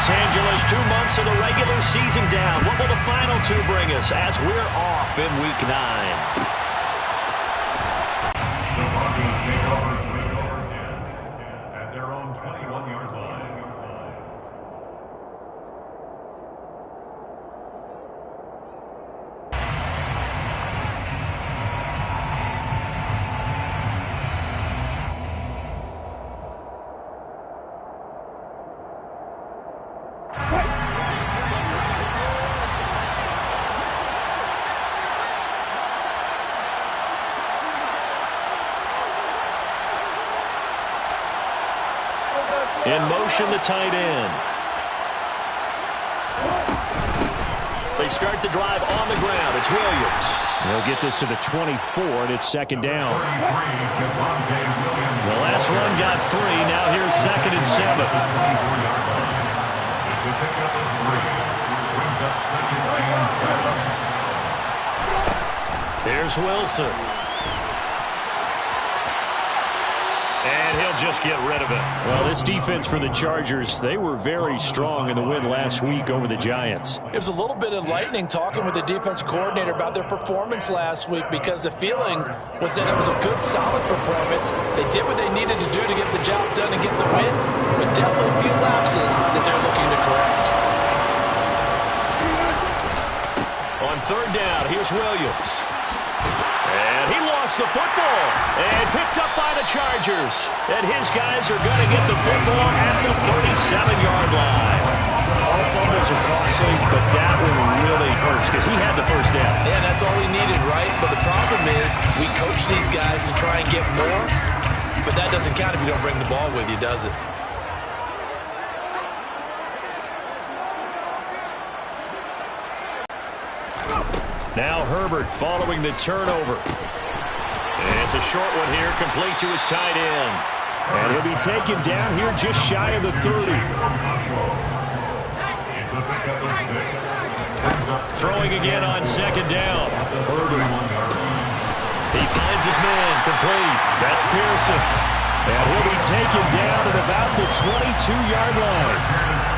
Los Angeles, 2 months of the regular season down. What will the final two bring us as we're off in Week 9? The Broncos take over 3-10 at their own 21-yard line. In motion, the tight end. They start the drive on the ground. It's Williams. They'll get this to the 24, and it's second down. The last run got 3. Now here's 2nd and 7. It's a pickup of 3. Brings up 2nd and 7. Here's Wilson. And he'll just get rid of it. Well, this defense for the Chargers, they were very strong in the win last week over the Giants. It was a little bit enlightening talking with the defense coordinator about their performance last week, because the feeling was that it was a good, solid performance. They did what they needed to do to get the job done and get the win, but definitely a few lapses that they're looking to correct. On 3rd down, here's Williams. And he lost the football. And picked up by the Chargers. And his guys are going to get the football at the 37-yard line. All fumbles are costly, but that one really hurts because he had the first down. Yeah, that's all he needed, right? But the problem is we coach these guys to try and get more, but that doesn't count if you don't bring the ball with you, does it? Now Herbert following the turnover. And it's a short one here, complete to his tight end. And he'll be taken down here just shy of the 30. Throwing again on 2nd down. He finds his man, complete. That's Pearson. And he'll be taken down at about the 22-yard line.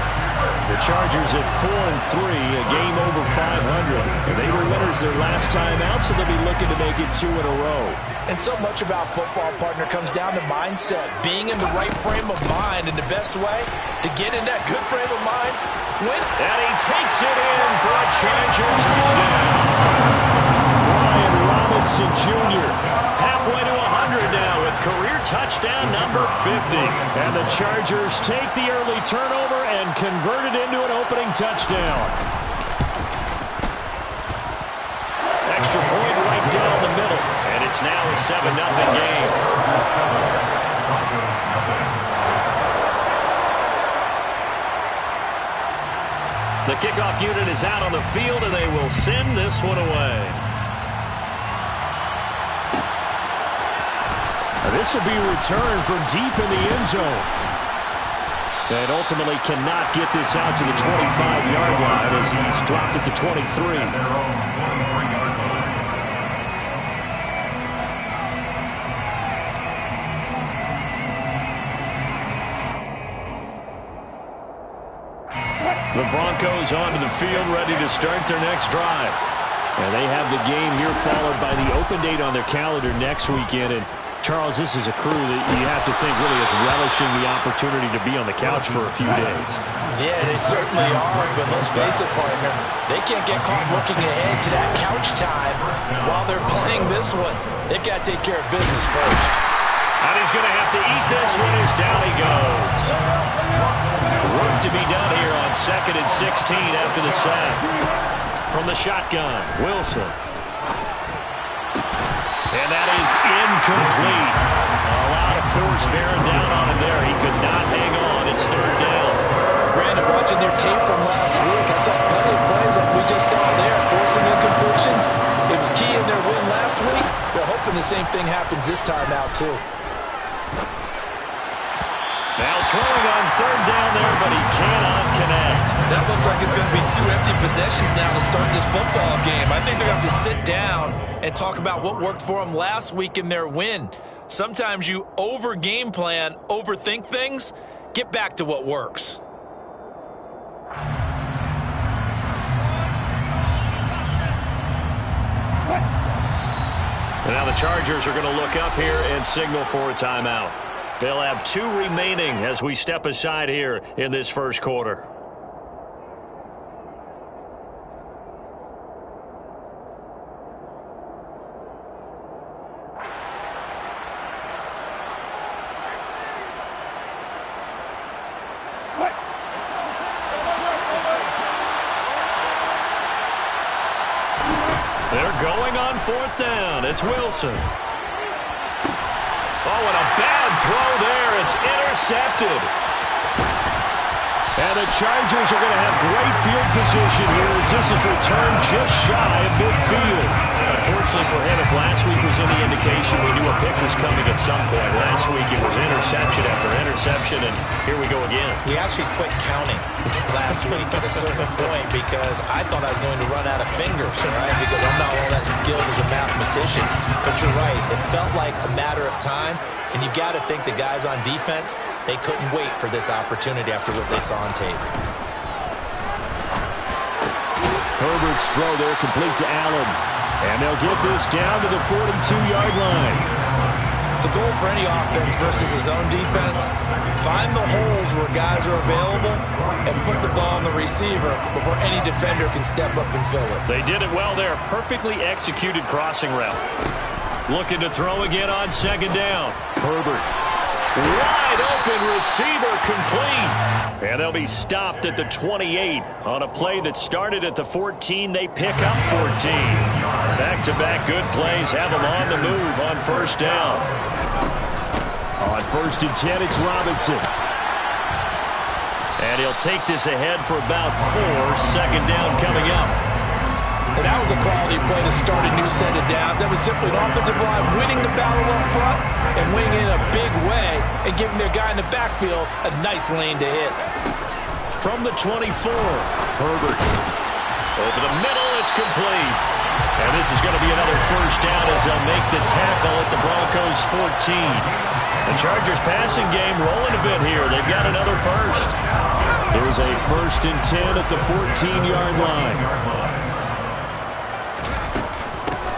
The Chargers at 4-3, a game over 500. They were winners their last time out, so they'll be looking to make it 2 in a row. And so much about football, partner, comes down to mindset. Being in the right frame of mind, and the best way to get in that good frame of mind, win. And he takes it in for a Charger touchdown. Brian Robinson Jr. halfway to 100 now with career touchdown number 50. And the Chargers take the early turnover and convert it into an opening touchdown. Extra point right down the middle. And it's now a 7-0 game. The kickoff unit is out on the field, and they will send this one away. This will be returned from deep in the end zone. And ultimately cannot get this out to the 25-yard line as he's dropped at the 23. The Broncos onto the field, ready to start their next drive. And they have the game here followed by the open date on their calendar next weekend. And Charles, this is a crew that you have to think really is relishing the opportunity to be on the couch for a few days. Yeah, they certainly are, but let's face it, partner, they can't get caught looking ahead to that couch time while they're playing this one. They've got to take care of business first. And he's going to have to eat this one as down he goes. Work to be done here on 2nd and 16 after the sack. From the shotgun, Wilson. And that is incomplete. A lot of force bearing down on him there. He could not hang on. It's 3rd down. Brandon, watching their tape from last week, I saw plenty of plays like we just saw there, forcing incompletions. It was key in their win last week. They're hoping the same thing happens this time out, too. Now throwing on 3rd down there, but he cannot connect. That looks like it's going to be 2 empty possessions now to start this football game. I think they're going to have to sit down and talk about what worked for them last week in their win. Sometimes you over-game plan, overthink things. Get back to what works. And now the Chargers are going to look up here and signal for a timeout. They'll have 2 remaining as we step aside here in this first quarter. They're going on 4th down. It's Wilson. Oh, and a bad throw there. It's intercepted. And the Chargers are going to have great field position here as this is returned just shy of midfield. Unfortunately for him, if last week was any indication, we knew a pick was coming at some point. Last week it was interception after interception, and here we go again. We actually quit counting last week at a certain point because I thought I was going to run out of fingers, right? Because I'm not all that skilled as a mathematician. But you're right. It felt like a matter of time, and you got to think the guys on defense, they couldn't wait for this opportunity after what they saw on tape. Herbert's throw there complete to Allen. And they'll get this down to the 42-yard line. The goal for any offense versus his own defense, find the holes where guys are available and put the ball on the receiver before any defender can step up and fill it. They did it well there. Perfectly executed crossing route. Looking to throw again on 2nd down. Herbert. Wide open receiver complete. And they'll be stopped at the 28 on a play that started at the 14. They pick up 14. Back-to-back good plays have them on the move on 1st down. On 1st and 10, it's Robinson. And he'll take this ahead for about 4. 2nd down coming up. And that was a quality play to start a new set of downs. That was simply an offensive line winning the battle up front and winning in a big way and giving their guy in the backfield a nice lane to hit. From the 24, Herbert. Over the middle, it's complete. And this is going to be another 1st down as they'll make the tackle at the Broncos' 14. The Chargers passing game rolling a bit here. They've got another 1st. Here's a 1st and 10 at the 14-yard line.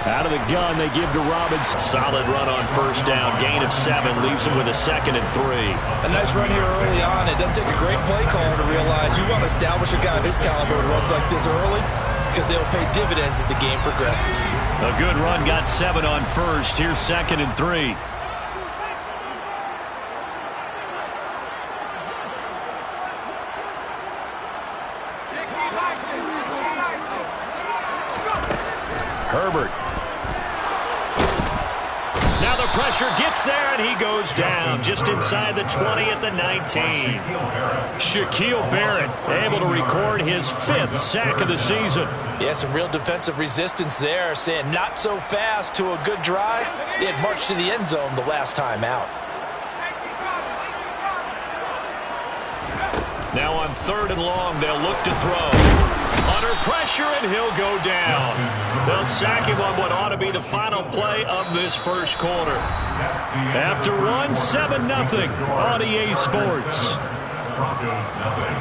Out of the gun, they give to Robinson. Solid run on 1st down. Gain of 7 leaves him with a 2nd and 3. A nice run here early on. It doesn't take a great play caller to realize you want to establish a guy of his caliber who runs like this early because they'll pay dividends as the game progresses. A good run, got 7 on 1st. Here's 2nd and 3. Herbert. Now the pressure gets there, and he goes down just inside the 20 at the 19. Shaquille Barrett able to record his 5th sack of the season. Yeah, some real defensive resistance there, saying not so fast to a good drive. They had marched to the end zone the last time out. Now on 3rd and long, they'll look to throw. Under pressure, and he'll go down. They'll sack him on what ought to be the final play of this first quarter. After one, 7-0 on EA Sports. Broncos nothing.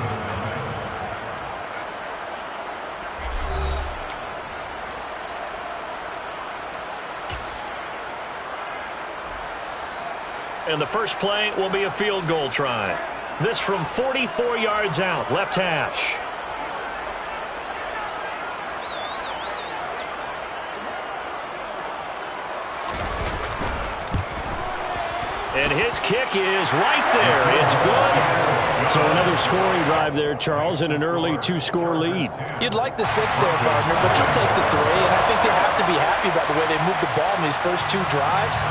And the first play will be a field goal try. This from 44 yards out, left hash. And his kick is right there. It's good. So another scoring drive there, Charles, and an early 2-score lead. You'd like the 6 there, partner, but you'll take the 3, and I think they have to be happy about the way they moved the ball in these first 2 drives.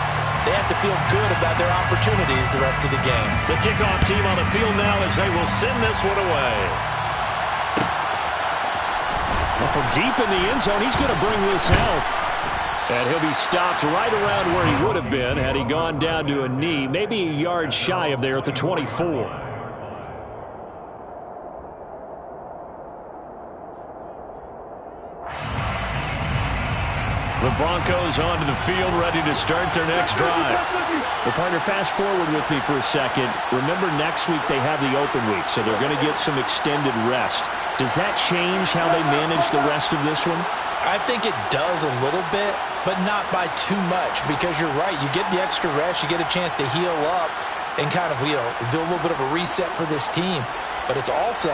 They have to feel good about their opportunities the rest of the game. The kickoff team on the field now as they will send this one away. Well, from deep in the end zone, he's going to bring this out. And he'll be stopped right around where he would have been had he gone down to a knee, maybe a yard shy of there at the 24. The Broncos onto the field, ready to start their next drive. Well, partner, fast forward with me for a second. Remember, next week they have the open week, so they're going to get some extended rest. Does that change how they manage the rest of this one? I think it does a little bit, but not by too much, because you're right. You get the extra rest, you get a chance to heal up and kind of, do a little bit of a reset for this team. But it's also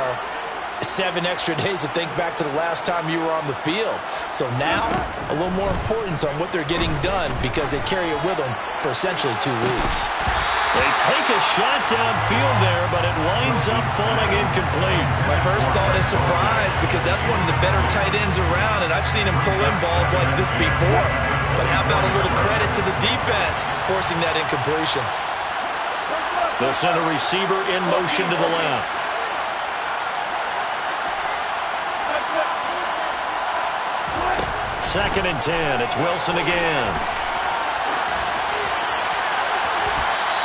7 extra days to think back to the last time you were on the field. So now, a little more importance on what they're getting done, because they carry it with them for essentially 2 weeks. They take a shot downfield there, but it winds up falling incomplete. My first thought is surprise, because that's one of the better tight ends around, and I've seen him pull in balls like this before. But how about a little credit to the defense forcing that incompletion? The center receiver in motion to the left. Second and 10. It's Wilson again.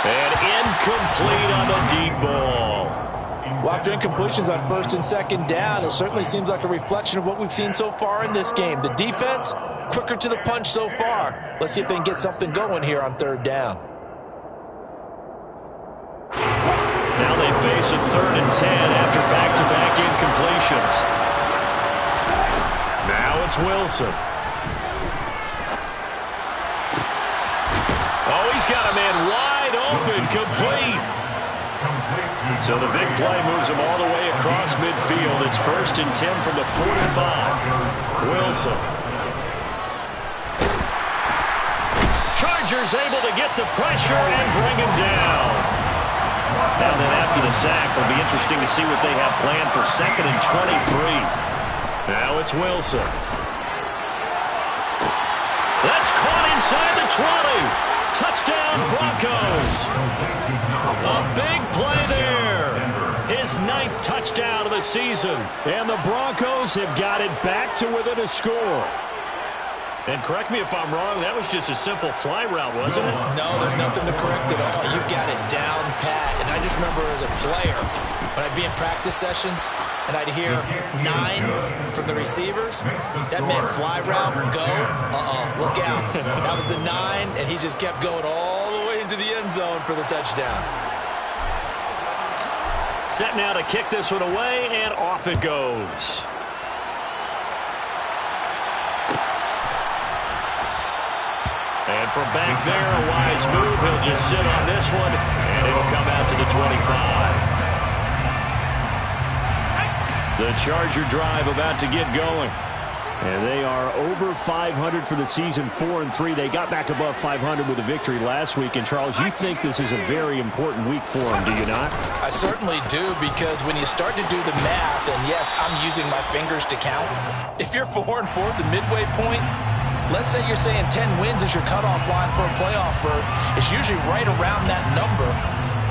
And incomplete on the deep ball. Well, after incompletions on first and second down, it certainly seems like a reflection of what we've seen so far in this game. The defense, quicker to the punch so far. Let's see if they can get something going here on third down. Now they face a 3rd and 10 after back-to-back incompletions. Now it's Wilson. Oh, he's got a man wide open, complete. So the big play moves him all the way across midfield. It's 1st and 10 from the 45. Wilson. Chargers able to get the pressure and bring him down. Now then, after the sack, it'll be interesting to see what they have planned for 2nd and 23. Now it's Wilson. That's caught inside the 20. Touchdown, Broncos. A big play there. His 9th touchdown of the season. And the Broncos have got it back to within a score. And correct me if I'm wrong, that was just a simple fly route, wasn't it? No, there's nothing to correct at all. You've got it down pat. And I just remember as a player, when I'd be in practice sessions and I'd hear 9 from the receivers, that meant fly route, go, look out. That was the 9, and he just kept going all the way into the end zone for the touchdown. Set now to kick this one away, and off it goes. And from back there, a wise move. He'll just sit on this one, and it'll come out to the 25. The Charger drive about to get going. And they are over 500 for the season, 4-3. They got back above 500 with a victory last week. And, Charles, you think this is a very important week for them, do you not? I certainly do, because when you start to do the math, and yes, I'm using my fingers to count. If you're 4-4 at the midway point, let's say you're saying 10 wins is your cutoff line for a playoff berth. It's usually right around that number.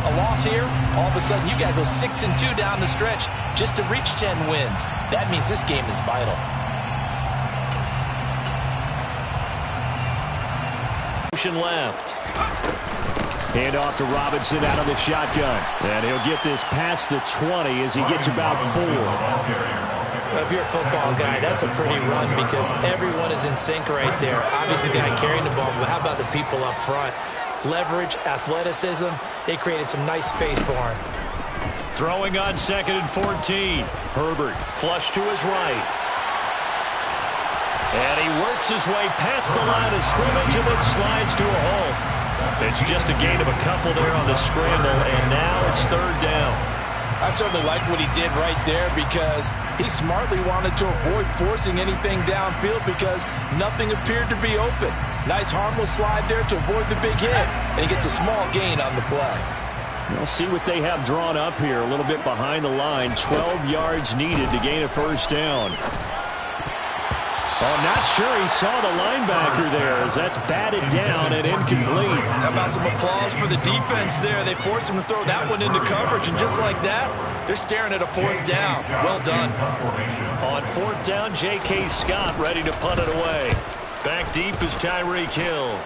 A loss here, all of a sudden you got to go 6-2 down the stretch just to reach 10 wins. That means this game is vital. Motion left. Hand off to Robinson out of the shotgun. And he'll get this past the 20 as he gets about 4. If you're a football guy, that's a pretty run, because everyone is in sync right there. Obviously, the guy carrying the ball, but how about the people up front? Leverage, athleticism, they created some nice space for him. Throwing on 2nd and 14. Herbert flush to his right. And he works his way past the line of scrimmage and then slides to a hole. It's just a gain of a couple there on the scramble, and now it's 3rd down. I certainly like what he did right there, because he smartly wanted to avoid forcing anything downfield because nothing appeared to be open. Nice harmless slide there to avoid the big hit, and he gets a small gain on the play. We'll see what they have drawn up here. A little bit behind the line. 12 yards needed to gain a 1st down. Oh, not sure he saw the linebacker there, as that's batted down and incomplete. How about some applause for the defense there? They forced him to throw that one into coverage, and just like that, they're staring at a 4th down. Well done. On 4th down, J.K. Scott ready to punt it away. Back deep is Tyreek Hill.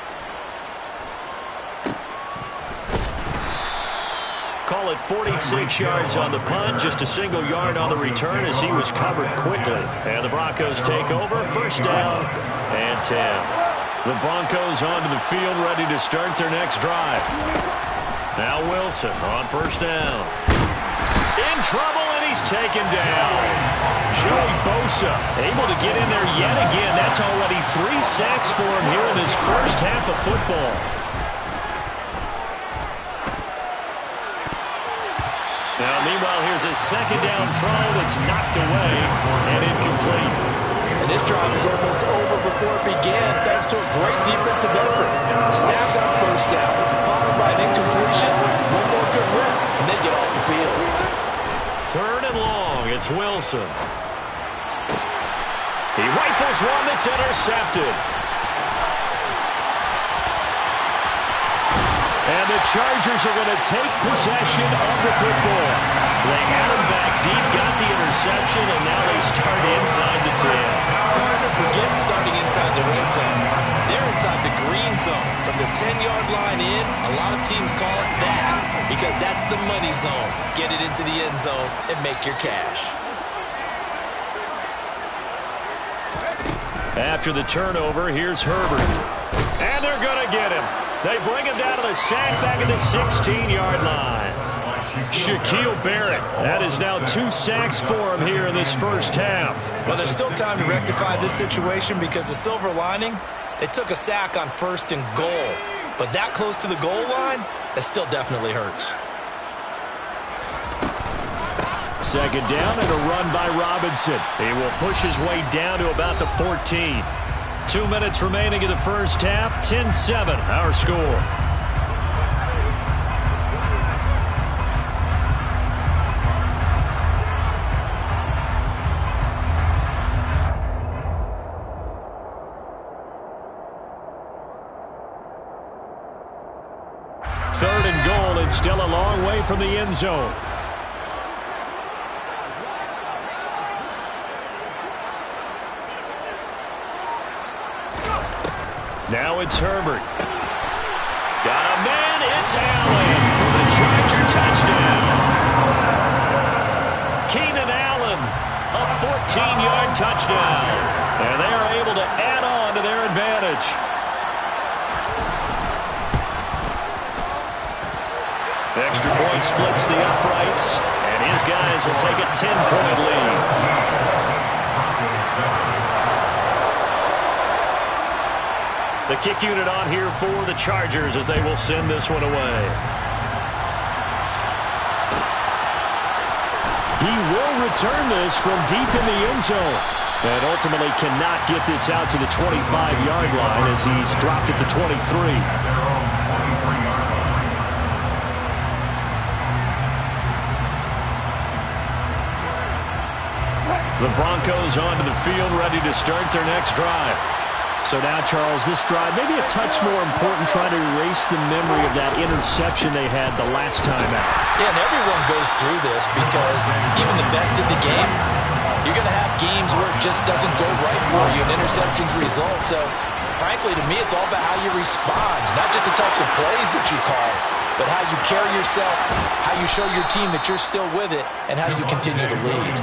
Call it 46 yards on the punt, just a single yard on the return as he was covered quickly. And the Broncos take over, 1st down and 10. The Broncos onto the field, ready to start their next drive. Now Wilson on 1st down. In trouble, and he is taken down. Joey Bosa able to get in there yet again. That's already 3 sacks for him here in his first half of football. Now, meanwhile, here's a second down throw that's knocked away and incomplete. And this drive is almost over before it began, thanks to a great defensive effort. Sack on first down, followed by an incompletion, one more good rip, and they get off the field. 3rd and long, it's Wilson. He rifles one that's intercepted. And the Chargers are going to take possession of the football. They had him back deep, got the interception, and now they start inside the 10. Hard to forget starting inside the red zone. They're inside the green zone. From the 10-yard line in, a lot of teams call it that because that's the money zone. Get it into the end zone and make your cash. After the turnover, here's Herbert. And they're going to get him. They bring him down to the sack back at the 16-yard line. Shaquille Barrett. That is now 2 sacks for him here in this first half. Well, there's still time to rectify this situation because the silver lining, they took a sack on 1st and goal. But that close to the goal line, that still definitely hurts. Second down and a run by Robinson. He will push his way down to about the 14. 2 minutes remaining in the first half. 10-7, our score. Third and goal, and still a long way from the end zone. Now it's Herbert. Got a man, it's Allen for the Charger touchdown. Keenan Allen, a 14-yard touchdown. And they are able to add on to their advantage. Extra point splits the uprights, and his guys will take a 10-point lead. The kick unit on here for the Chargers as they will send this one away. He will return this from deep in the end zone. And ultimately cannot get this out to the 25-yard line as he's dropped it to 23. The Broncos onto the field, ready to start their next drive. So now, Charles, this drive maybe a touch more important, trying to erase the memory of that interception they had the last time out. Yeah, and everyone goes through this because even the best in the game, you're going to have games where it just doesn't go right for you, and interceptions result. So, frankly, to me, it's all about how you respond, not just the types of plays that you call, but how you carry yourself, how you show your team that you're still with it, and how you continue to lead.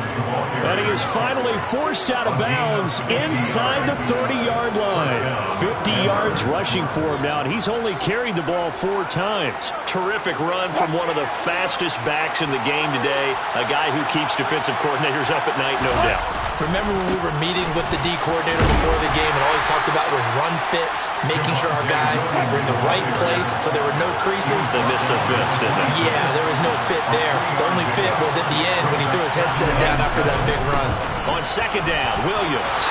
And he is finally forced out of bounds inside the 30-yard line. 50 yards rushing for him now, and he's only carried the ball 4 times. Terrific run from one of the fastest backs in the game today, a guy who keeps defensive coordinators up at night, no doubt. Remember when we were meeting with the D coordinator before the game and all he talked about was run fits, making sure our guys were in the right place so there were no creases? They missed their fits, didn't they? Yeah, there was no fit there. The only fit was at the end when he threw his headset down after that big run. On second down, Williams.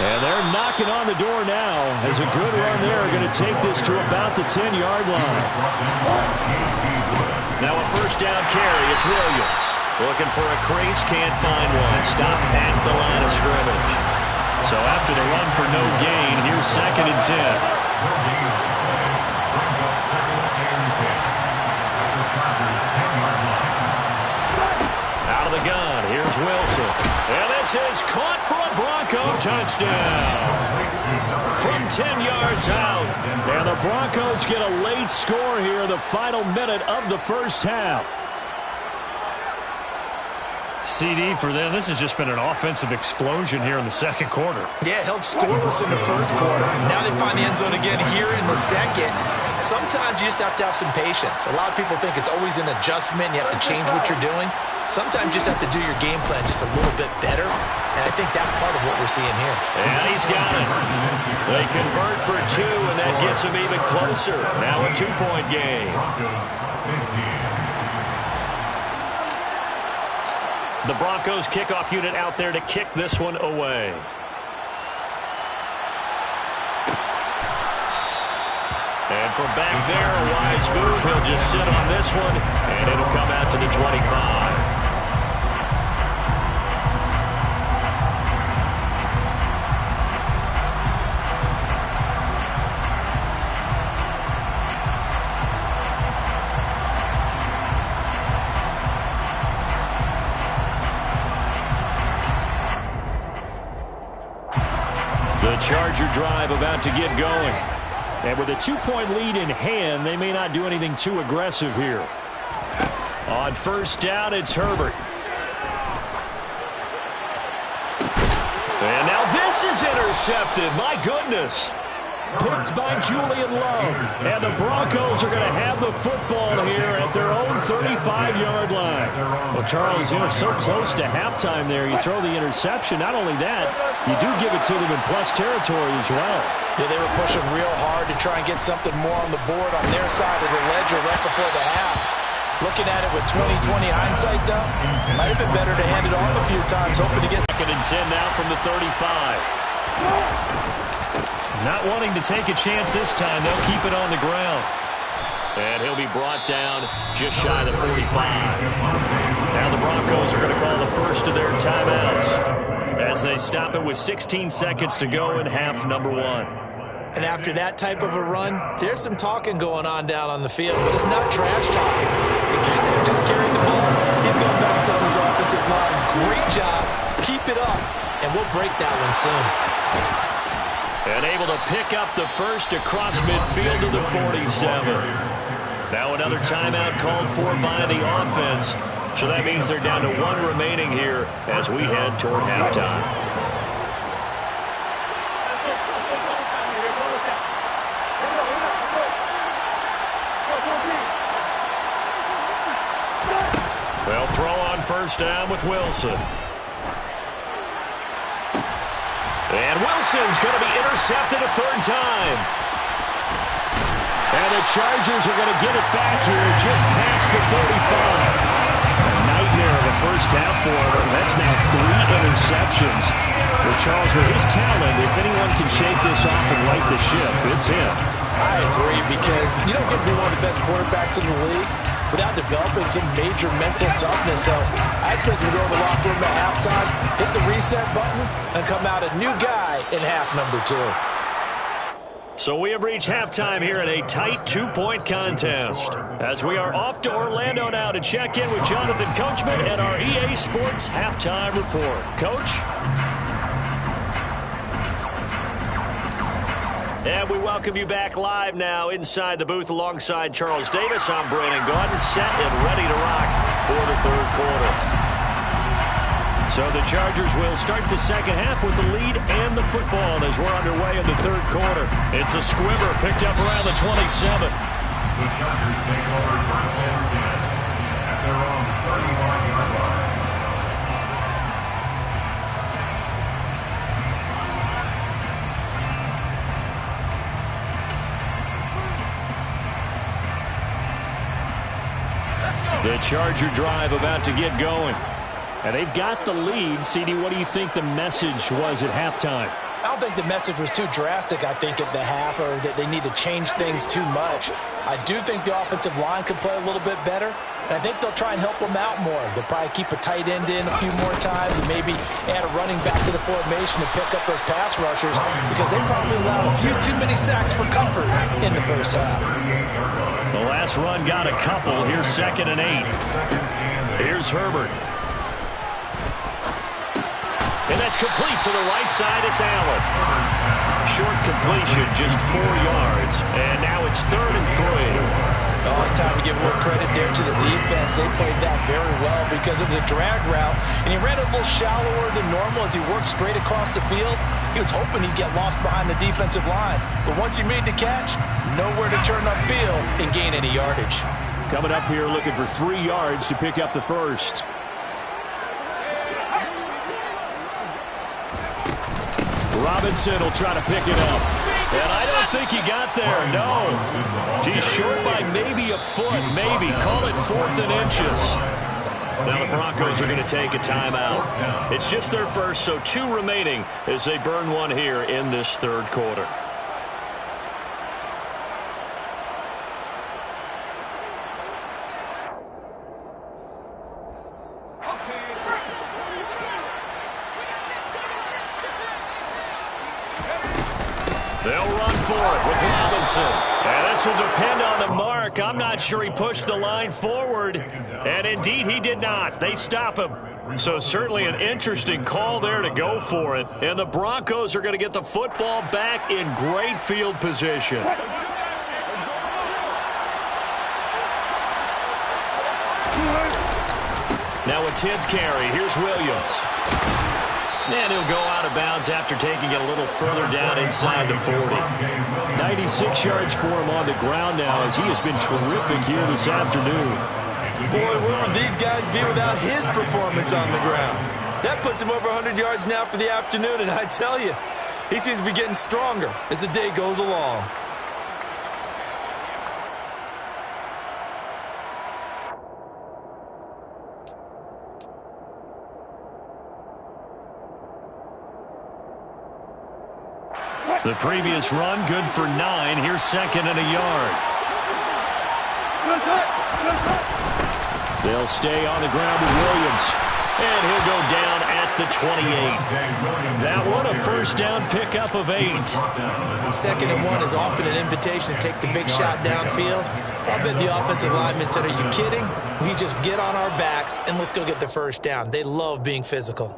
And they're knocking on the door now as a good run there are going to take this to about the 10-yard line. Now a first down carry, it's Williams. Looking for a crease, can't find one. Stopped at the line of scrimmage. So after the run for no gain, here's 2nd and 10. Out of the gun, here's Wilson. And this is caught for a Bronco touchdown. From 10 yards out. And the Broncos get a late score here in the final minute of the first half. CD for them. This has just been an offensive explosion here in the second quarter. Yeah, held scoreless in the first quarter. Now they find the end zone again here in the second. Sometimes you just have to have some patience. A lot of people think it's always an adjustment. You have to change what you're doing. Sometimes you just have to do your game plan just a little bit better, and I think that's part of what we're seeing here. And he's got it. They convert for 2, and that gets them even closer. Now a 2-point game. The Broncos kickoff unit out there to kick this one away. And from back there, a wise move. He'll just sit on this one, and it'll come out to the 25. The Charger drive about to get going. And with a 2-point lead in hand, they may not do anything too aggressive here. On first down, it's Herbert. And now this is intercepted. My goodness. Picked by Julian Love. And the Broncos are going to have the football here at their own 35-yard line. Well, Charles, so close to halftime there. You throw the interception. Not only that, you do give it to them in plus territory as well. Yeah, they were pushing real hard to try and get something more on the board on their side of the ledger right before the half. Looking at it with 20/20 hindsight, though, might have been better to hand it off a few times, hoping to get... 2nd and 10 now from the 35. Not wanting to take a chance this time. They'll keep it on the ground. And he'll be brought down just shy of the 45. Now the Broncos are going to call the first of their timeouts as they stop it with 16 seconds to go in half number 1. And after that type of a run, there's some talking going on down on the field, but it's not trash talking. They're just carrying the ball. He's going back to his offensive line. Great job. Keep it up, and we'll break that one soon. And able to pick up the first across midfield to the 47. Now another timeout called for by the offense. So that means they're down to 1 remaining here as we head toward halftime. They'll throw on first down with Wilson. And Wilson's going to be intercepted a 3rd time. And the Chargers are going to get it back here just past the 45. A nightmare of a first half for them. That's now 3 interceptions. Well, Charles, with his talent, if anyone can shake this off and right the ship, it's him. I agree, because you don't get to be one of the best quarterbacks in the league without developing some major mental toughness. So I expect him to go to the locker room at halftime, hit the reset button, and come out a new guy in half number 2. So we have reached halftime here in a tight 2-point contest. As we are off to Orlando now to check in with Jonathan Coachman and our EA Sports Halftime Report. Coach? And we welcome you back live now inside the booth alongside Charles Davis. I'm Brandon Gaudin, set and ready to rock for the 3rd quarter. So the Chargers will start the second half with the lead and the football as we're underway in the 3rd quarter. It's a squibber picked up around the 27. The Chargers take over 1st and 10 at their own 31-yard line. The Charger drive about to get going. And they've got the lead. CD, what do you think the message was at halftime? I don't think the message was too drastic, I think, at the half, or that they need to change things too much. I do think the offensive line could play a little bit better, and I think they'll try and help them out more. They'll probably keep a tight end in a few more times and maybe add a running back to the formation to pick up those pass rushers, because they probably allowed a few too many sacks for comfort in the first half. The last run got a couple. Here's 2nd and 8. Here's Herbert. And that's complete to the right side. It's Allen. Short completion, just 4 yards. And now it's 3rd and 3. Oh, it's time to give more credit there to the defense. They played that very well because it was a drag route, and he ran a little shallower than normal as he worked straight across the field. He was hoping he'd get lost behind the defensive line. But once he made the catch, nowhere to turn upfield and gain any yardage. Coming up here looking for 3 yards to pick up the first. Robinson will try to pick it up. And I don't think he got there, no. He's short by maybe a foot, maybe. Call it 4th and inches. Now the Broncos are going to take a timeout. It's just their first, so 2 remaining as they burn one here in this third quarter. They'll run for it with Robinson. And this will depend on the mark. I'm not sure he pushed the line forward. And indeed, he did not. They stop him. So certainly an interesting call there to go for it. And the Broncos are going to get the football back in great field position. Now a 10th carry. Here's Williams. And he'll go out of bounds after taking it a little further down inside the 40. 96 yards for him on the ground now as he has been terrific here this afternoon. Boy, where would these guys be without his performance on the ground? That puts him over 100 yards now for the afternoon, and I tell you, he seems to be getting stronger as the day goes along. The previous run, good for 9. Here's 2nd and a yard. They'll stay on the ground with Williams. And he'll go down at the 28. That one, a first down pickup of 8. 2nd and 1 is often an invitation to take the big shot downfield. I bet the offensive lineman said, are you kidding? We just get on our backs and let's go get the first down. They love being physical.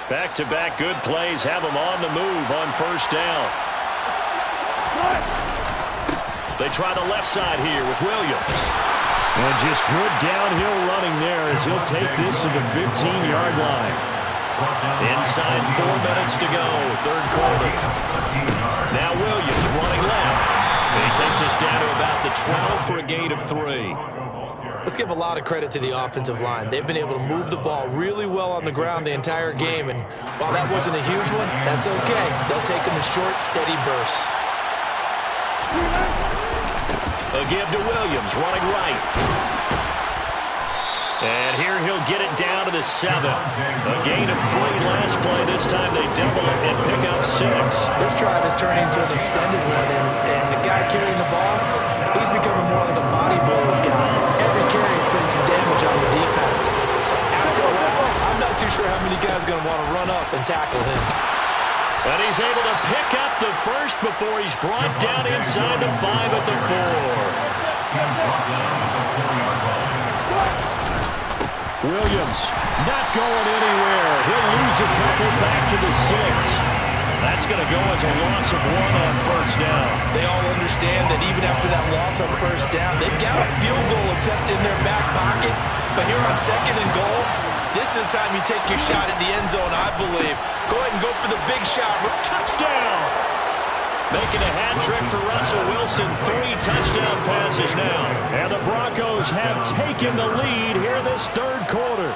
Back-to-back good plays have them on the move on first down. They try the left side here with Williams. And just good downhill running there as he'll take this to the 15-yard line. Inside 4 minutes to go, third quarter. Now Williams running left. And he takes us down to about the 12 for a gain of 3. Let's give a lot of credit to the offensive line. They've been able to move the ball really well on the ground the entire game, and while that wasn't a huge one, that's okay. They'll take them in short, steady bursts. A give to Williams, running right. And here he'll get it down to the 7. A gain of 3 last play. This time they double it and pick up 6. This drive is turning into an extended one, and the guy carrying the ball, he's becoming more like a body blows guy. Every carry is putting some damage on the defense. So after a while, I'm not too sure how many guys are going to want to run up and tackle him. And he's able to pick up the first before he's brought down inside the 5 at the 4. Williams not going anywhere. He'll lose a couple back to the 6. That's going to go as a loss of 1 on first down. They all understand that even after that loss on first down, they've got a field goal attempt in their back pocket. But here on 2nd and goal, this is the time you take your shot at the end zone, I believe. Go ahead and go for the big shot. Touchdown! Making a hat trick for Russell Wilson. 3 touchdown passes now. And the Broncos have taken the lead here this third quarter.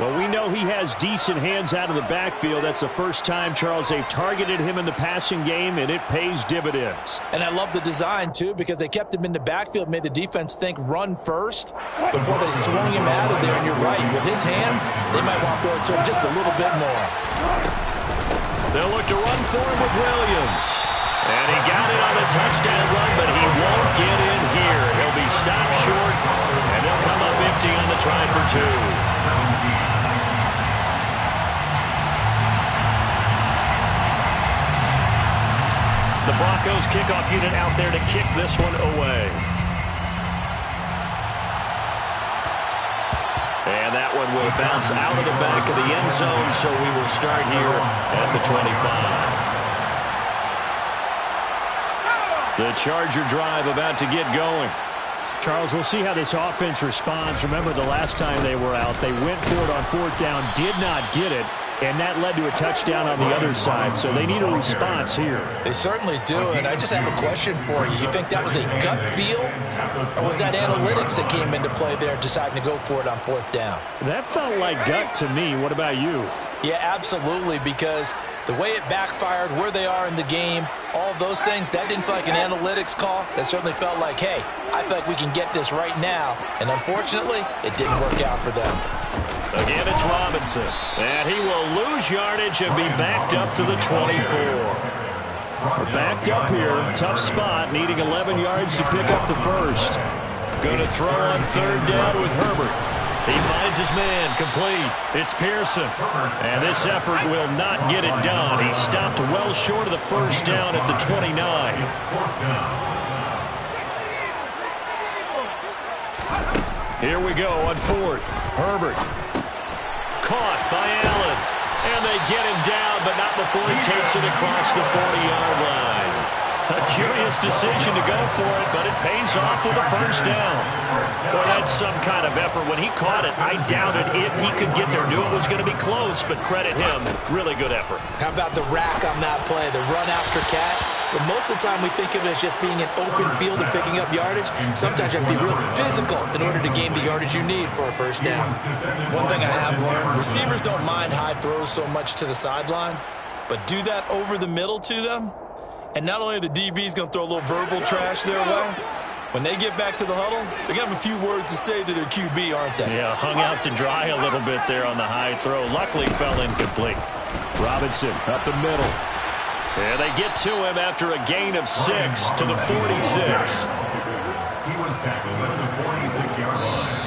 Well, we know he has decent hands out of the backfield. That's the first time, Charles, they've targeted him in the passing game, and it pays dividends. And I love the design, too, because they kept him in the backfield, made the defense think run first before they swung him out of there. And you're right, with his hands, they might want to throw it to him just a little bit more. They'll look to run for him with Williams. And he got it on a touchdown run, but he won't get in here. He'll be stopped short, and he'll come up empty on the try for 2. The Broncos kickoff unit out there to kick this one away. And that one will bounce out of the back of the end zone, so we will start here at the 25. The Charger drive about to get going. Charles, we'll see how this offense responds. Remember the last time they were out, they went for it on 4th down, did not get it. and that led to a touchdown on the other side. So they need a response here. They certainly do, and I just have a question for you. You think that was a gut feel, or was that analytics that came into play there deciding to go for it on 4th down? That felt like gut to me. What about you? Yeah, absolutely, because the way it backfired, where they are in the game, all those things, that didn't feel like an analytics call. That certainly felt like, hey, I feel like we can get this right now. And unfortunately, it didn't work out for them. Again, it's Robinson. And he will lose yardage and be backed up to the 24. We're backed up here. Tough spot, needing 11 yards to pick up the first. Going to throw on 3rd down with Herbert. He finds his man, complete. It's Pearson. And this effort will not get it done. He stopped well short of the first down at the 29. Here we go on 4th. Herbert. Caught by Allen. And they get him down, but not before he takes it across the 40-yard line. A curious decision to go for it, but it pays off with a first down. Boy, that's some kind of effort. When he caught it, I doubted if he could get there. Knew it was going to be close, but credit him. Really good effort. How about the rack on that play, the run after catch? But most of the time we think of it as just being an open field and picking up yardage. Sometimes you have to be real physical in order to gain the yardage you need for a first down. One thing I have learned, receivers don't mind high throws so much to the sideline, but do that over the middle to them. And not only are the DBs going to throw a little verbal trash their way, when they get back to the huddle, they're going to have a few words to say to their QB, aren't they? Yeah, hung out to dry a little bit there on the high throw. Luckily fell incomplete. Robinson up the middle. Yeah, they get to him after a gain of 6 to the 46. He was tackled at the 46-yard line.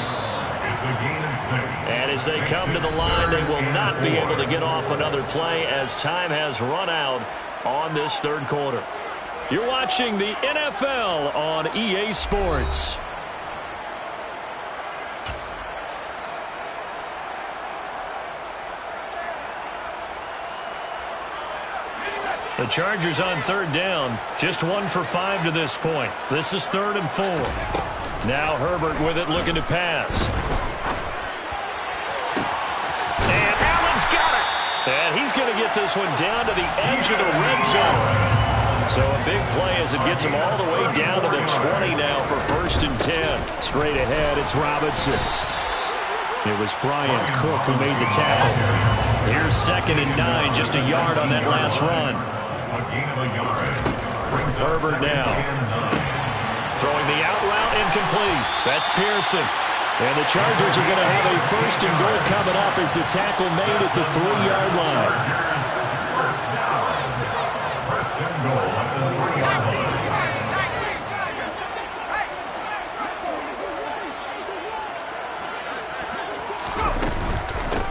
It's a gain of 6. And as they come to the line, they will not be able to get off another play as time has run out on this 3rd quarter. You're watching the NFL on EA Sports. The Chargers on 3rd down, just 1 for 5 to this point. This is 3rd and 4. Now Herbert with it, looking to pass. And Allen's got it. And he's going to get this one down to the edge of the red zone. So a big play as it gets him all the way down to the 20 now for 1st and 10. Straight ahead, it's Robinson. It was Bryant Cook who made the tackle. Here's 2nd and 9, just a yard on that last run. Herbert now. Throwing the out route, incomplete. That's Pearson. And the Chargers are going to have a 1st and goal coming up as the tackle made at the 3-yard line.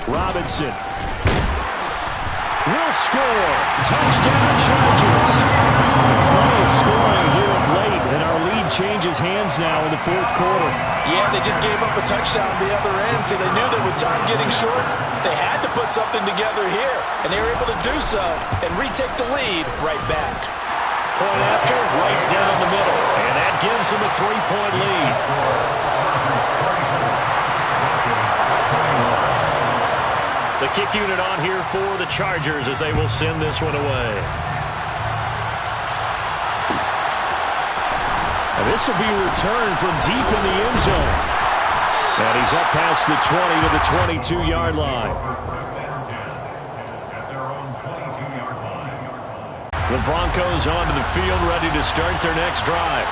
Robinson will score. Touchdown, Chargers. Plenty of scoring here of late, and our lead changes hands now in the 4th quarter. Yeah, they just gave up a touchdown on the other end, so they knew that with time getting short, they had to put something together here, and they were able to do so and retake the lead right back. Point after, right down the middle, and that gives them a 3-point lead. The kick unit on here for the Chargers as they will send this one away. And this will be returned from deep in the end zone. And he's up past the 20 to the 22-yard line. The Broncos onto the field ready to start their next drive.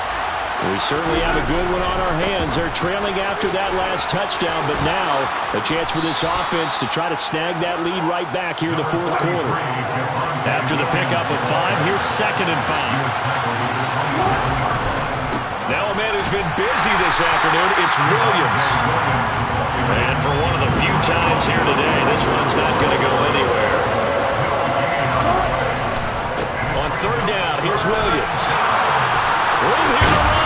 We certainly have a good one on our hands. They're trailing after that last touchdown, but now a chance for this offense to try to snag that lead right back here in the 4th quarter. After the pickup of 5, here's 2nd and 5. Now a man who's been busy this afternoon, it's Williams. And for one of the few times here today, this one's not going to go anywhere. On 3rd down, here's Williams. Room here to run.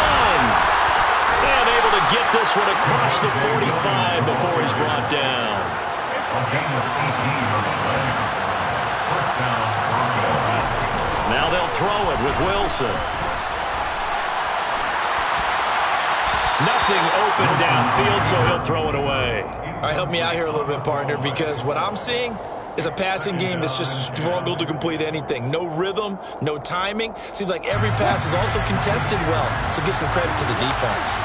And able to get this one across the 45 before he's brought down. Now they'll throw it with Wilson. Nothing open downfield, so he'll throw it away. All right, help me out here a little bit, partner, because what I'm seeing, is a passing game that's just struggled to complete anything. No rhythm, no timing. Seems like every pass is also contested well, so give some credit to the defense.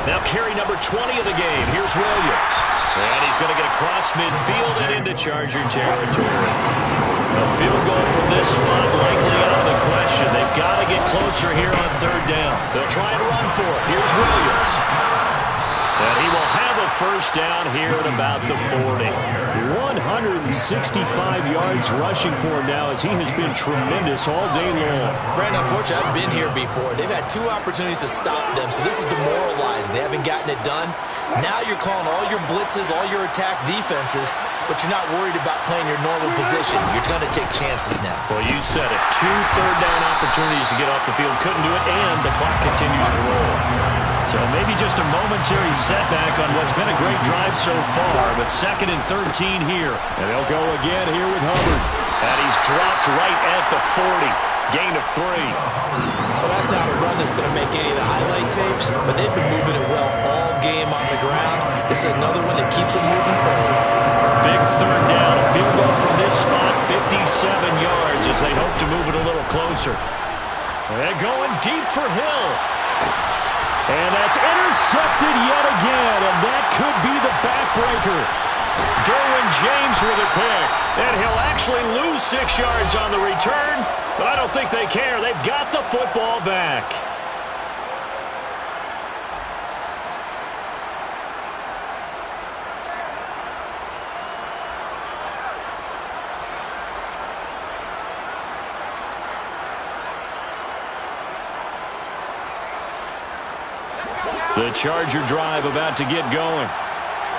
Now carry number 20 of the game. Here's Williams. And he's going to get across midfield and into Charger territory. A field goal from this spot likely out of the question. They've got to get closer here on third down. They'll try and run for it. Here's Williams. And he will have a first down here at about the 40. 165 yards rushing for him now as he has been tremendous all day long. Brandon, unfortunately, I've been here before. They've had 2 opportunities to stop them, so this is demoralizing. They haven't gotten it done. Now you're calling all your blitzes, all your attack defenses, but you're not worried about playing your normal position. You're going to take chances now. Well, you said it. 2 third-down opportunities to get off the field. Couldn't do it, and the clock continues to roll. So maybe just a momentary setback on what's been a great drive so far, but 2nd and 13 here. And they'll go again here with Hubbard. And he's dropped right at the 40. Gain of 3. Well, that's not a run that's going to make any of the highlight tapes, but they've been moving it well all game on the ground. This is another one that keeps them moving forward. Big third down. A field goal from this spot, 57 yards as they hope to move it a little closer. And going deep for Hill. And that's intercepted yet again, and that could be the backbreaker. Derwin James with a pick. And he'll actually lose 6 yards on the return, but I don't think they care. They've got the football back. The Charger drive about to get going.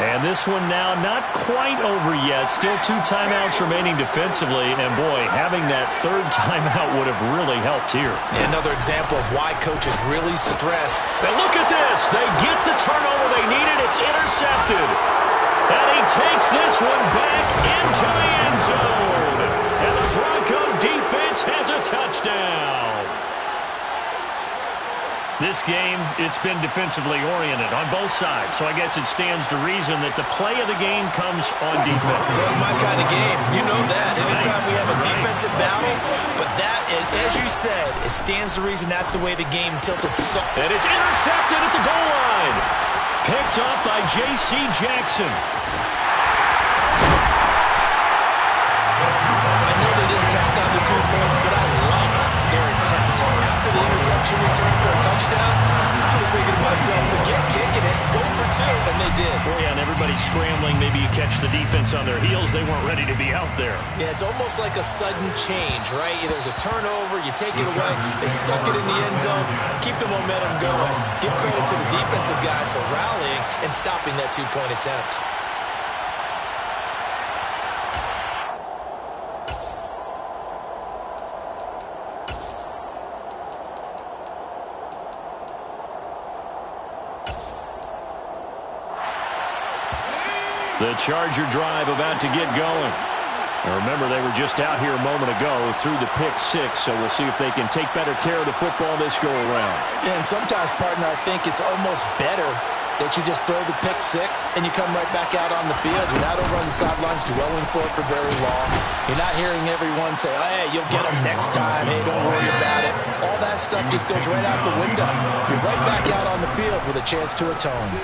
And this one now not quite over yet. Still 2 timeouts remaining defensively. And, boy, having that 3rd timeout would have really helped here. Another example of why coaches really stress. And look at this. They get the turnover they needed. It's intercepted. And he takes this one back into the end zone. And the Bronco defense has a touchdown. This game, it's been defensively oriented on both sides, so I guess it stands to reason that the play of the game comes on defense. That's my kind of game. You know that. Anytime we have a defensive battle, but that, as you said, it stands to reason that's the way the game tilted. And it's intercepted at the goal line. Picked up by J.C. Jackson. I know they didn't tack on the 2 points, but I liked their attempt. After the interception return for a touchdown, I was thinking to myself, forget kicking it, go for 2, and they did. Oh, yeah, and everybody's scrambling. Maybe you catch the defense on their heels. They weren't ready to be out there. Yeah, it's almost like a sudden change, right? There's a turnover, you take it away, they stuck it in the end zone, keep the momentum going. Give credit to the defensive guys for rallying and stopping that 2-point attempt. The Charger drive about to get going. And remember, they were just out here a moment ago through the pick 6, so we'll see if they can take better care of the football this go-around. Yeah, and sometimes, partner, I think it's almost better that you just throw the pick 6 and you come right back out on the field. You're not over on the sidelines dwelling for it for very long. You're not hearing everyone say, oh, hey, you'll get them next time. Hey, don't worry about it. All that stuff just goes right out the window. You're right back out on the field with a chance to atone.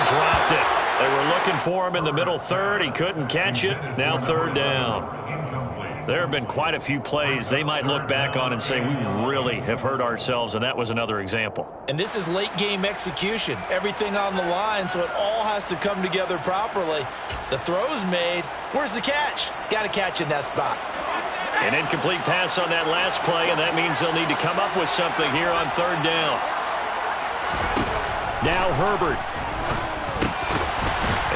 Dropped it. They were looking for him in the middle 3rd. He couldn't catch it. Now 3rd down. There have been quite a few plays they might look back on and say, we really have hurt ourselves, and that was another example. And this is late game execution. Everything on the line, so it all has to come together properly. The throw's made. Where's the catch? Got to catch in that spot. An incomplete pass on that last play, and that means they'll need to come up with something here on 3rd down. Now Herbert.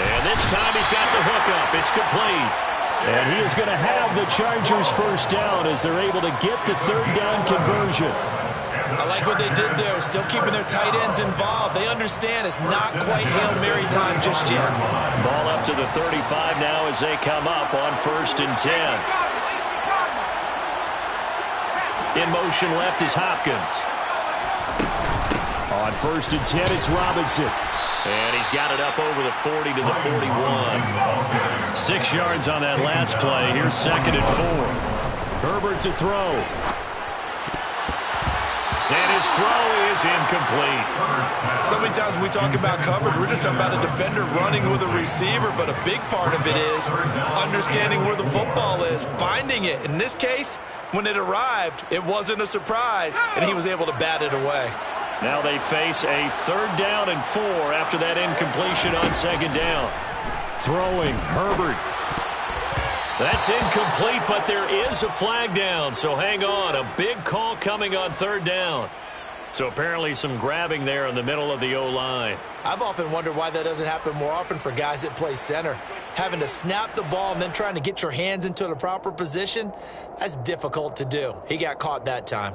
And this time he's got the hook up. It's complete. And he is going to have the Chargers first down as they're able to get the 3rd down conversion. I like what they did there. Still keeping their tight ends involved. They understand it's not quite Hail Mary time just yet. Ball up to the 35 now as they come up on 1st and 10. In motion left is Hopkins. On 1st and 10, it's Robinson. And he's got it up over the 40 to the 41. 6 yards on that last play. Here's 2nd and 4. Herbert to throw. And his throw is incomplete. So many times when we talk about coverage, we're just talking about a defender running with a receiver, but a big part of it is understanding where the football is, finding it. In this case, when it arrived, it wasn't a surprise, and he was able to bat it away. Now they face a 3rd down and 4 after that incompletion on 2nd down. Throwing, Herbert. That's incomplete, but there is a flag down, so hang on. A big call coming on 3rd down. So apparently some grabbing there in the middle of the O-line. I've often wondered why that doesn't happen more often for guys that play center. Having to snap the ball and then trying to get your hands into the proper position, that's difficult to do. He got caught that time.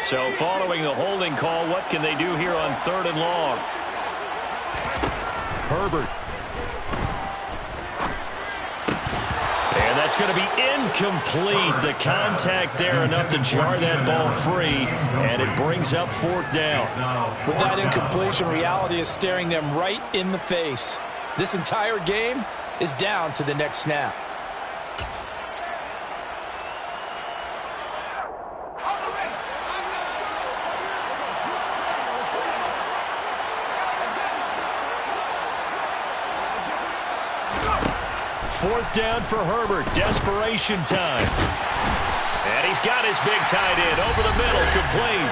So following the holding call, what can they do here on 3rd and long? Herbert. And that's going to be incomplete. The contact there enough to jar that ball free, and it brings up 4th down. With that incompletion, reality is staring them right in the face. This entire game is down to the next snap. Fourth down for Herbert. Desperation time. And he's got his big tight end over the middle, complete.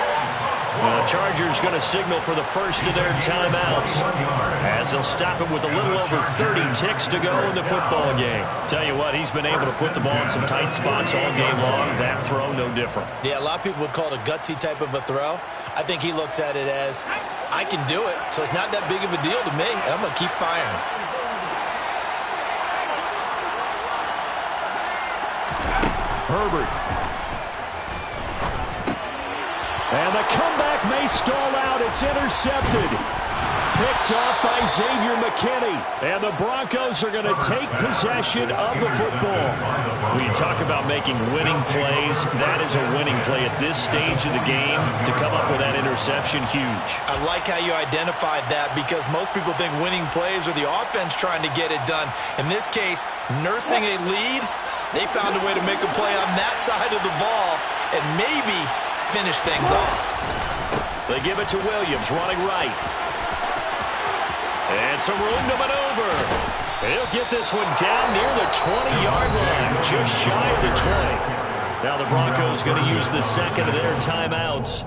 The Chargers going to signal for the first of their timeouts, as they'll stop it with a little over 30 ticks to go in the football game. Tell you what, he's been able to put the ball in some tight spots all game long. That throw, no different. Yeah, a lot of people would call it a gutsy type of a throw. I think he looks at it as, I can do it, so it's not that big of a deal to me, and I'm going to keep firing. Herbert. And the comeback may stall out. It's intercepted. Picked off by Xavier McKinney. And the Broncos are going to take possession of the football. When you talk about making winning plays, that is a winning play at this stage of the game. To come up with that interception, huge. I like how you identified that, because most people think winning plays are the offense trying to get it done. In this case, nursing a lead, they found a way to make a play on that side of the ball and maybe finish things off. They give it to Williams, running right. And some room to maneuver. He'll get this one down near the 20-yard line, just shy of the 20. Now the Broncos going to use the second of their timeouts.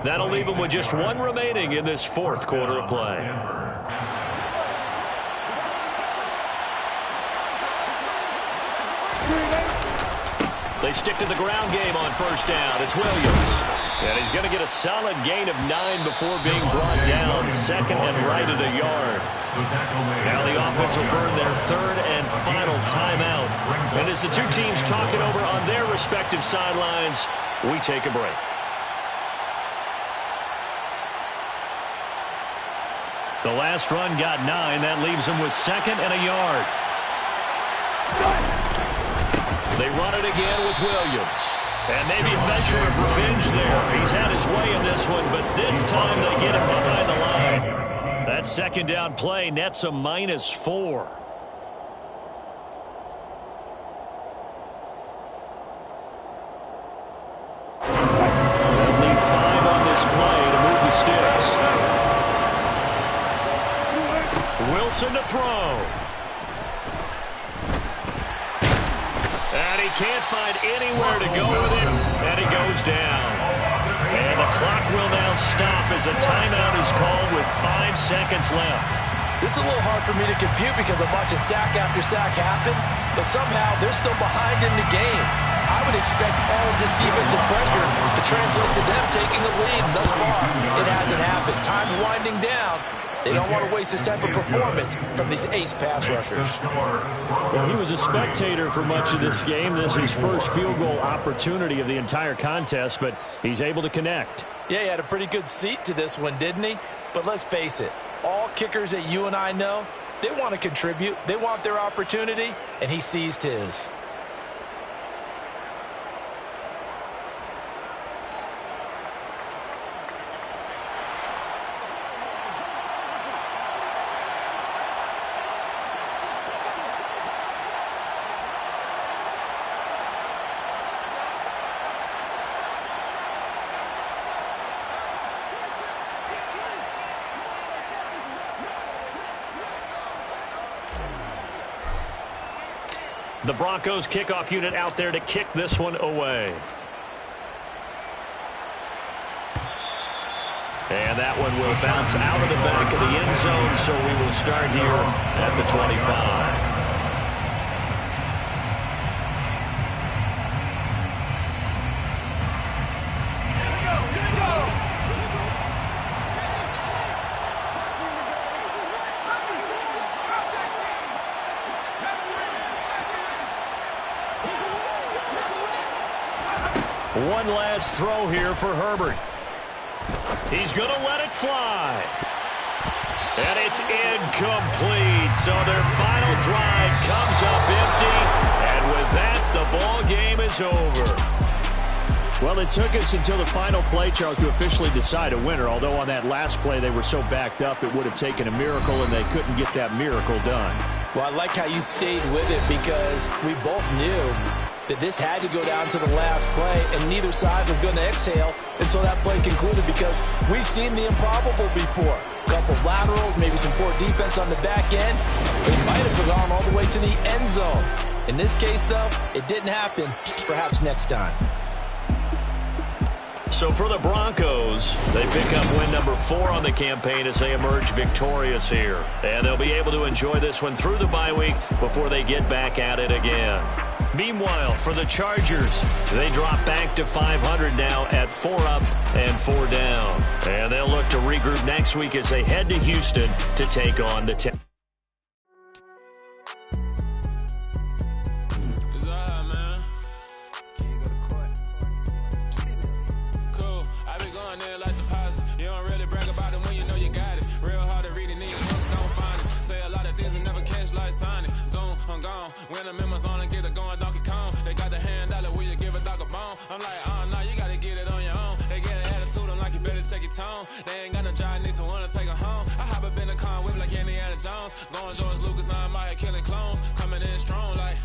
That'll leave them with just one remaining in this fourth quarter of play. They stick to the ground game on first down. It's Williams. And he's going to get a solid gain of 9 before being brought down. Second and right at a yard. Now the offense will burn their third and final timeout. And as the two teams talk it over on their respective sidelines, we take a break. The last run got 9. That leaves them with second and a yard. They run it again with Williams. And maybe a measure of revenge there. He's had his way in this one, but this time they get him behind the line. That second down play nets a -4. They'll need 5 on this play to move the sticks. Wilson to throw. And he can't find anywhere to go with it, and he goes down. And the clock will now stop as a timeout is called with 5 seconds left. This is a little hard for me to compute because I'm watching sack after sack happen, but somehow they're still behind in the game. I would expect all of this defensive pressure to translate to them taking the lead. Thus far, it hasn't happened. Time's winding down. They don't want to waste this type of performance from these ace pass rushers. Well, he was a spectator for much of this game. This is his first field goal opportunity of the entire contest, but he's able to connect. Yeah, he had a pretty good seat to this one, didn't he? But let's face it, all kickers that you and I know, they want to contribute. They want their opportunity, and he seized his. The Broncos kickoff unit out there to kick this one away. And that one will bounce out of the back of the end zone, so we will start here at the 25. One last throw here for Herbert. He's going to let it fly. And it's incomplete. So their final drive comes up empty. And with that, the ball game is over. Well, it took us until the final play, Charles, to officially decide a winner. Although on that last play they were so backed up, it would have taken a miracle, and they couldn't get that miracle done. Well, I like how you stayed with it because we both knew that this had to go down to the last play, and neither side was going to exhale until that play concluded because we've seen the improbable before. A couple of laterals, maybe some poor defense on the back end. They might have gone all the way to the end zone. In this case, though, it didn't happen. Perhaps next time. So for the Broncos, they pick up win number 4 on the campaign as they emerge victorious here. And they'll be able to enjoy this one through the bye week before they get back at it again. Meanwhile, for the Chargers, they drop back to 500 now at 4 up and 4 down. And they'll look to regroup next week as they head to Houston to take on the Texans. When the members on and get it going Donkey Kong, they got the hand dollar, will you give a dog a bone? I'm like, oh no, you gotta get it on your own. They get an attitude, I'm like, you better check your tone. They ain't got no job, need someone to take her home. I hop up in the car, whip like Indiana Jones. Going George Lucas, now I'm out here killing clones. Coming in strong like,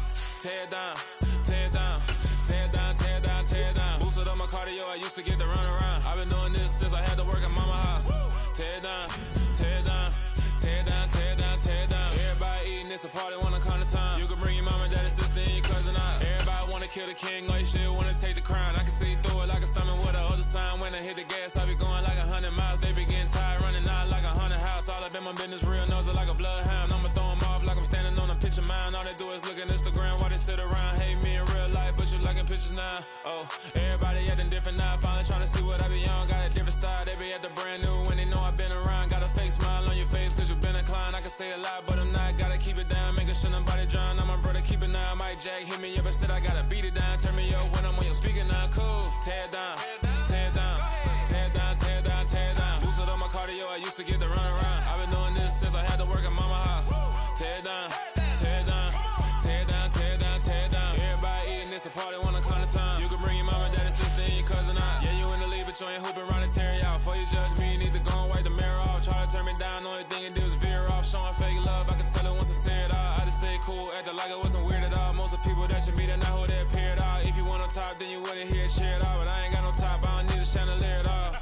tear down, tear down, tear down, tear down, tear down. Boosted up my cardio, I used to get to run around. I've been doing this since I had to work at mama house. Tear down, tear down, tear down, tear down, tear down. Everybody eating, it's a party, wanna come to time. You can bring your mama, daddy, sister, and your cousin out. Everybody wanna kill the king, like shit, wanna take the crown. I can see through it like a stomach with a other sign. When I hit the gas, I be going like 100 miles. They be getting tired, running out like 100 house. All up in my business, real nose like a bloodhound. I'ma throw them off like I'm standing on a picture mound. All they do is look at Instagram while they sit around. Hate me in real life, but you liking pictures now. Oh, everybody acting different now. Finally trying to see what I be on. Got a different style, they be at the brand new when they know I've been around. Got a fake smile on your face cause you been inclined. I can say a lot, but I'm not. Gotta keep it down, making sure nobody drown. I'm my brother, keep it now. Mike Jack hit me up and said I gotta beat it down. Turn me up when I'm on your speaker now. Cool, tear down, tear down, tear down, tear down, tear down. Boosted up my cardio, I used to get to run around. I've been doing this since I had to work at mama house. Tear down, tear down, tear down, tear down, tear down. Everybody eating, it's a party, wanna come to time. You can bring your mama, daddy, sister, and your cousin out. Yeah, you in the league, but you ain't hooping around and tear out. Before you judge me, you need to go and wipe the mirror off. Try to turn me down, only thing you do is veer off. Showing fake love, I can tell it once I say it all. I just stay cool, acting like I wasn't weird at all. Most of the people that you meet are not who they appear at all. If you want on top, then you wouldn't hear it cheer at all. But I ain't got no top, I don't need a chandelier at all.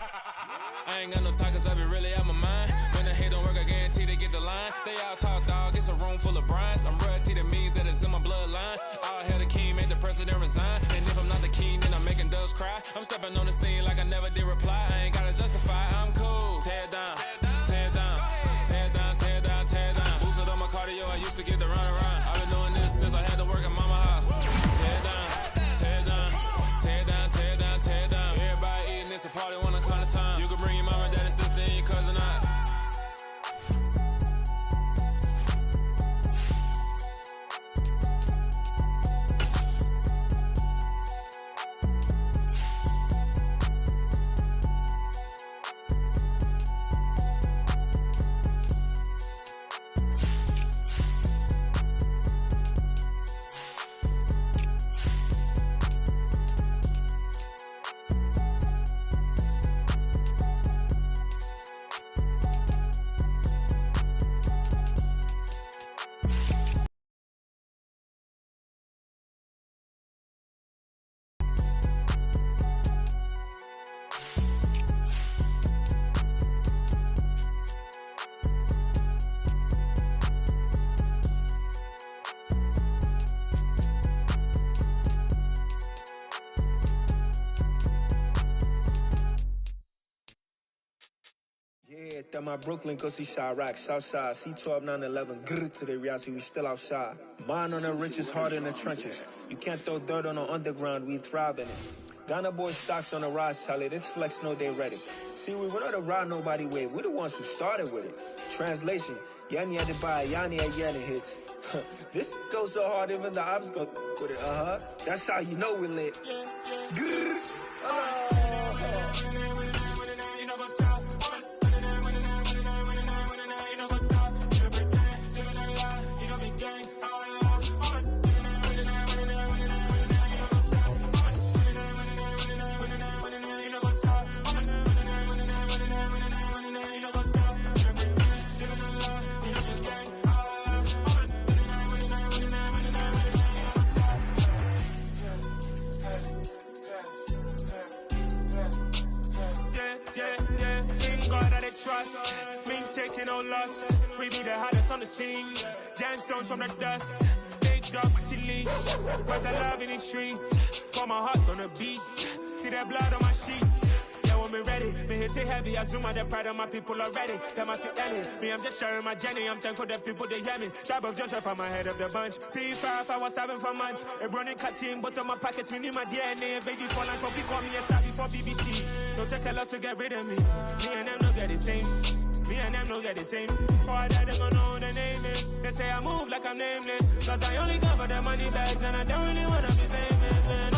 I ain't got no talk cause I be really out my mind. When the hate don't work, I guarantee they get the line. They all talk dog, it's a room full of brines. I'm royalty, that means that it's in my bloodline. All hell the king, made the president resign. And if I'm not the king, then I'm making doves cry. I'm stepping on the scene like I never did reply. I ain't gotta justify, I'm cool. Tear down, tear down, tear down, tear down, tear down. Boosted up my cardio, I used to get to run around. I've been doing this since I had to work at mama house. Tear down, tear down, tear down, tear down, tear down. Everybody eating, it's a party, wanna come to time. You can bring your mama, daddy, sister, and your cousin out. That my Brooklyn, cause he Chirac, Southside, C12, 911, grrr to the Riasi, we still outside. Mine on the riches, hard in the trenches. You can't throw dirt on the underground, we thrive in it. Ghana boys stocks on the rise, Charlie, this flex know they ready. See, we were not a ride nobody way, we the ones who started with it. Translation, Yanni had to buy, Yanni at Yanni hits. This goes so hard, even the ops go with it, That's how you know we lit. Grrr. Trust, me taking no loss. We be the hottest on the scene. Gemstones from the dust. Big dog with your leash. Where's the love in the streets? Got my heart on the beat. See that blood on my sheets. Yeah, when we ready, me hit it heavy. I zoom out the pride of my people already. Them I see Ellie. Me, I'm just sharing my journey. I'm thankful that people they hear me. Tribe of Joseph, I'm ahead of the bunch. P5, I was starving for months. A running cut team, but on my pockets, we need my DNA. Baby for lunch, but we call me a star before BBC. Don't take a lot to get rid of me. Me and them don't get the same. Me and them don't get the same. All that they gon' know who the name is. They say I move like I'm nameless. Cause I only cover the money bags and I don't really wanna be famous, man.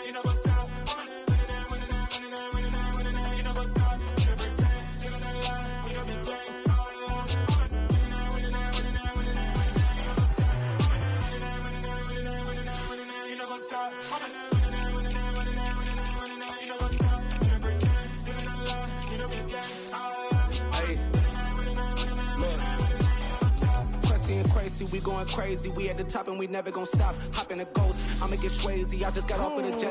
You know what's up? You know what's up? You pretend, you don't lie, you don't be gang. You know what's up? Crazy, we going crazy. We at the top and we never gonna stop. Hop in a ghost, I'ma get crazy. I just got off of the jet.